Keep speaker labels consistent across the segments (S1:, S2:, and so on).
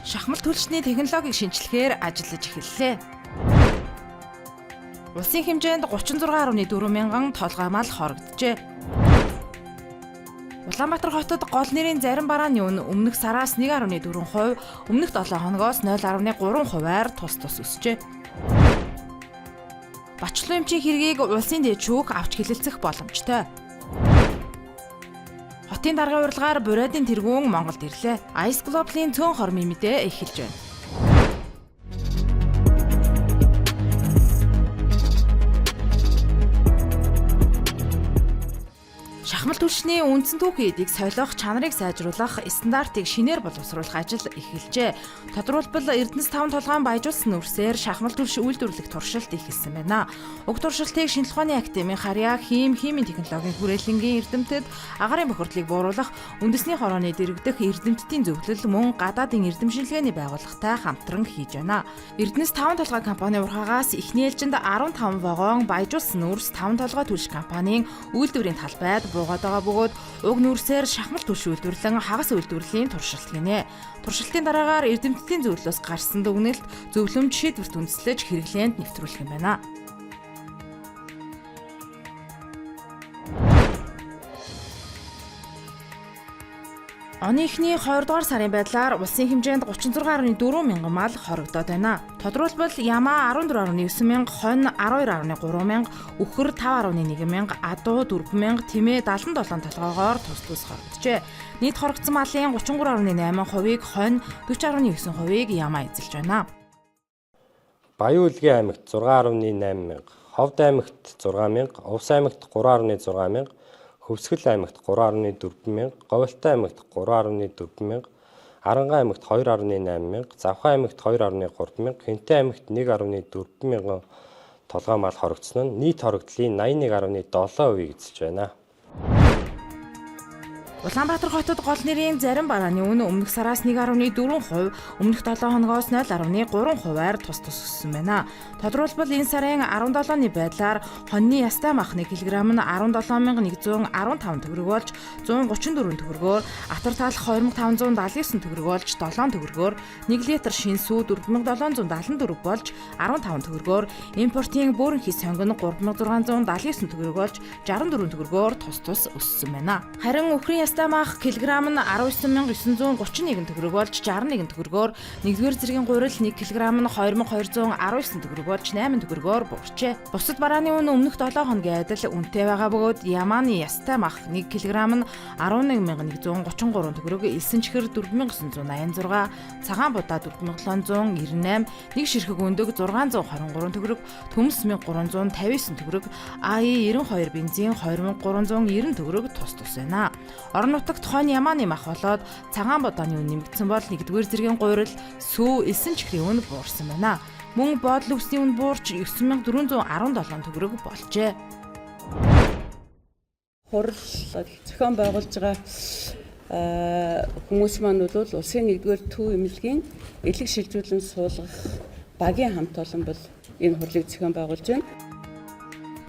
S1: Шахмал түлшний технологиг шинжилгээр ажиллаж эхэллээ. Улсын хэмжээнд 36.4 мянган толгой мал хорогджээ. Улаанбаатар хотод гол нэрийн зарим барааны үн өмнөх сараас 1.4%, өмнөх 7 хоногоос 0.3%-аар тус өсжээ. Бачлуу эмчийн хэргийг улсын дээд шүүх авч хэлэлцэх боломжтой. Хотын даргын урилгаар буриадын тэргүүн Монголд ирлээ. Ice Global-ийн цөөн хормын мэдээ эхэлж байна. Шахмал түлшний үндсэн түүхийн эдийг солих, чанарыг сайжруулах, стандартыг шинээр боловсруулах ажил эхэлжээ. Тодорхойлбол Эрдэнэс 5 толгойн баяжуулсан нүрсээр шахмал түлш үйлдвэрлэх туршилт эхэлсэн байна. Уг туршилтыг Шинжлэх ухааны академийн Харьяа химийн технологийн хүрээлэнгийн эрдэмтэд агаарын бохирдлыг бууруулах, үндэсний хорооны дэргэдэх эрдэмтдийн зөвлөл мөн гадаадын эрдэм шинжилгээний байгууллагатай хамтран хийж байна. Эрдэнэс 5 толгой компани урхаагаас эхний ээлжинд 15 вагон баяжуулсан нүрс 5 толгой түлш компанийн үйлдвэрийн талбайд буугаад байгаа бөгөөд уг нүрсээр шахмал түлш үйлдвэрлэн хагас үйлдвэрлэлийн туршилт гинэ. Туршилтын дараагаар эрдэмтдийн зөвлөлөөс гарсан дүгнэлт зөвлөмж шийдвэрт үндэслэж хэрэглээнд нэвтрүүлэх юм байна. Оны эхний 2 дугаар сарын байдлаар улсын хэмжээнд 36.4 мянган мал хорогдоод байна. Тодорхойлбол ямаа 14.9 мянга, хонь 12.3 мянга, үхэр 5.1 мянга, адуу 4 мянга, тэмээ 77 толгоогоор тус хорогджээ. Нийт хорогдсон малын 33.8%-ийг хонь, 40.9%-ийг ямаа эзэлж байна.
S2: Баян-Улгийн аймагт 6.8 мянга, Ховд аймагт 6 мянга, Увс аймагт 3.6 мянга, Хөвсгөл аймагт 3.4 мянга, Говьлтай аймагт 3.4 мянга, Арангаан аймагт 2.8 мянга, Завхан аймагт 2.3 мянга, Хэнтэй аймагт 1.4 мянган толгой мал хорогдсон нь нийт хорогдлын 81.7%-ийг эзэлж байна.
S1: Улаанбаатар хотод гол нэрийн зарим барааны үн өмнөх сараас 1.4%, өмнөх 7 хоногоос 0.3%-аар тус өссөн байна. Тодорхойлбол энэ сарын 17-ны байдлаар хоньны ястай мах 1 кг нь 17,115 төгрөг болж 134 төгрөгөөр, атар талх 2,579 төгрөг болж 7 төгрөгөөр, 1 литр шин сүү 4,774 болж 15 төгрөгөөр, импортын бөөрөнхий сонгон 3,679 төгрөг болж 64 төгрөгөөр тус өссөн байна. Харин үхрийн ястай мах килограмм нь 19,931 төгрөг болж 61 төгрөгөөр, 1-р зэргийн гурил 1 кг нь 2,219 төгрөг болж 8 төгрөгөөр буурчээ. Бусад барааны үн өмнөх 7 хоногийн адил үнэтэй байгаа бөгөөд ямааны ястай мах 1 кг нь 11,133 төгрөг, элсэн чихэр 4,986, цагаан будаа 4,798, нэг ширхэг өндөг 623 төгрөг, төмс 1,359 төгрөг, АИ 92 бензин 2,390 төгрөг тус байна. Орон нутагт хонь ямааны мах болоод цагаан будааны үн нэмэгдсэн бол 1-р зэргийн гурил, сүү, элсэн чихрийн үн буурсан байна. Мөн боодол үсний үн буурч 9,417 төгрөг болжээ.
S3: Хурал зохион байгуулж байгаа хүмүүс маань бол улсын 1-р төв эмнэлгийн элэг шилжүүлэн суулгах багийн хамт олон бол энэ хурлыг зохион байгуулж байна.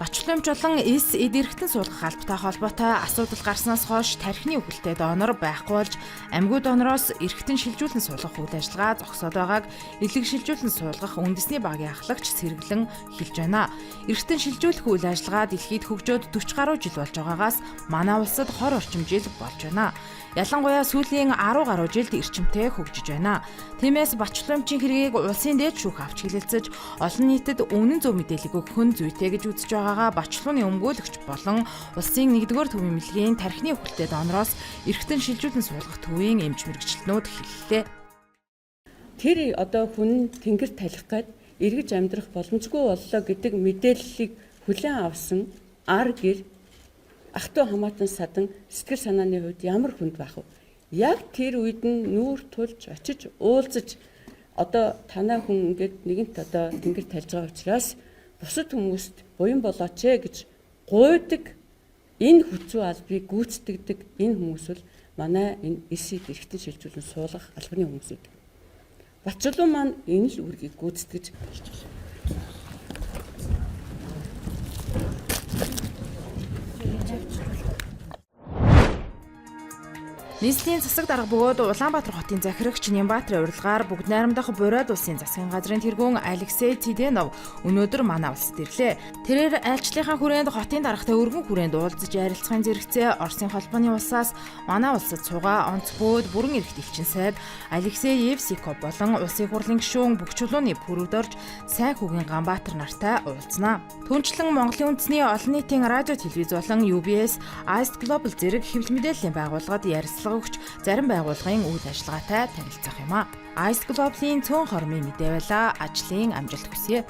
S1: Бачлуумч болон эс эд эрхтэн суулгах албатай холбоотой асуудал гарснаас хойш тархины өвөлтэй донор байхгүй болж амьгүй донороос эрхтэн шилжүүлэн суулгах үйл ажиллагаа зогсоод байгааг элэг шилжүүлэн суулгах үндэсний багийн ахлагч сэргэлэн хэлж байна. Эрхтэн шилжүүлэх үйл ажиллагаа дэлхийд хөгжөөд 40 гаруй жил болж байгаагаас манай улсад 20 орчим жил болж байна. Ялангуяа сүүлийн 10 гаруй жилд эрчимтэй хөгжиж байна. Тиймээс бачлуумчийн хэргийг улсын дээд шүүх авч хэлэлцэж олон нийтэд үнэн зөв мэдээлэл өгөх нь зүйтэй гэж үзэж байгаагаа бачлууны өмгөөлөгч болон улсын 1-р төвийн эмнэлгийн тархины өвөлтэй донороос эрхтэн шилжүүлэн суулгах төвийн эмч мэргэжилтнүүд хэллээ.
S3: Тэр одоо хүн тэнгэр талих гээд эргэж амьдрах боломжгүй боллоо гэдэг мэдээллийг хүлээн авсан ар гэр ах トゥ хамаатан садан сэтгэл санааны хувьд ямар хүнд байх вэ? Яг тэр үед нь нүүр тулж очиж уулзаж одоо танай хүн ингээд нэгэнт одоо тэнгэр тальж байгаа учраас бусад хүмүүст буян болооч гэж гуйдаг энэ хүчгүй албыг гүйцэтгэдэг энэ хүмүүс бол манай энэ эсийг эрхтэн шилжүүлэн суулгах албаны хүмүүсүүд. Бачлуу маань энэ л үргийг гүйцэтгэж
S1: Нийслэлийн засаг дарга бөгөөд Улаанбаатар хотын захирагч Нямбаатарын урилгаар бүгд найрамдах Бурайд улсын засгийн газрын тэргүүн Алексей Циденов өнөөдөр манай улсад ирлээ. Тэрээр айлчлалынхаа хүрээнд хотын даргатай өргөн хүрээнд уулзаж ярилцахын зэрэгцээ Оросын холбооны улсаас манай улсад цугаа онц бөөд бүрэн эрхт элчин сайд Алексей Евсиков болон улсын хурлын гишүүн бүх чулууны пүрвд орж сайн хүүгийн Ганбаатар нартай уулзнаа. Түүнчлэн Монголын үндэсний олон нийтийн радио телевиз болон UBS, Ice Global зэрэг хэвлэл мэдээллийн байгууллагад ярилцлага өгч зарим байгууллагын үйл ажиллагаатай танилцах юм а. Ice Global-ийн цөөн хормын мэдээ байла. Ажлын амжилт хүсье.